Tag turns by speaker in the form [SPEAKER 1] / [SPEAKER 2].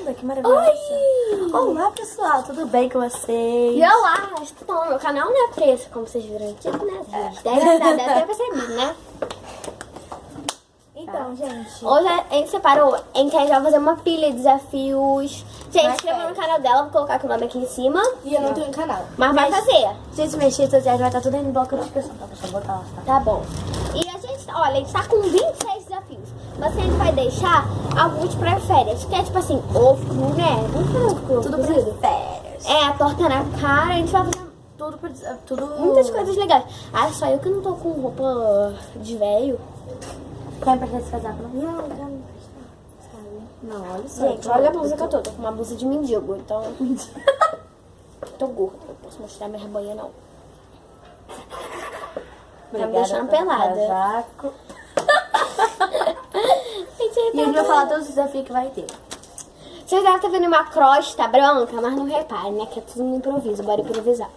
[SPEAKER 1] linda, que maravilhosa.
[SPEAKER 2] Oi!
[SPEAKER 1] Olá, pessoal, tudo bem com vocês?
[SPEAKER 2] E olá, bom, meu canal não é preço, como vocês viram aqui, né, gente? Deve ter percebido, né?
[SPEAKER 1] Então, gente...
[SPEAKER 2] Hoje a gente separou, a gente vai fazer uma pilha de desafios. Gente,
[SPEAKER 1] Vai,
[SPEAKER 2] inscreva
[SPEAKER 1] vai.
[SPEAKER 2] no canal dela, vou colocar o nome aqui em cima.
[SPEAKER 1] E eu não tenho canal.
[SPEAKER 2] Mas vai fazer.
[SPEAKER 1] Gente, minhas redes sociais vai estar tudo aí no bloco de descrição, tá? Deixa eu botar lá, tá?
[SPEAKER 2] Tá bom. E a gente, olha, a gente tá com 26 desafios. Mas a gente vai deixar alguns pra férias. Que é tipo assim, ovo cru, né? Vamos fazer ovo cru.
[SPEAKER 1] Tudo
[SPEAKER 2] cozido.
[SPEAKER 1] pra férias.
[SPEAKER 2] É, torta na cara, a gente vai fazer
[SPEAKER 1] Tudo pra... Tudo...
[SPEAKER 2] muitas coisas legais. Ah, só eu que não tô com roupa de velho.
[SPEAKER 1] Quer emprestar esse casaco, não?
[SPEAKER 2] Não, não.
[SPEAKER 1] Não, olha só.
[SPEAKER 2] Gente, olha a blusa que eu tô. Tô com uma blusa de mendigo, então... tô gorda. Não posso mostrar minha rebanha, não. Tá me deixando
[SPEAKER 1] pelo
[SPEAKER 2] pelada.
[SPEAKER 1] casaco.
[SPEAKER 2] Gente,
[SPEAKER 1] E a gente vai falar todos os desafios que vai ter.
[SPEAKER 2] Vocês devem estar vendo uma crosta branca, mas não reparem, né? Que é tudo no improviso. Bora improvisar.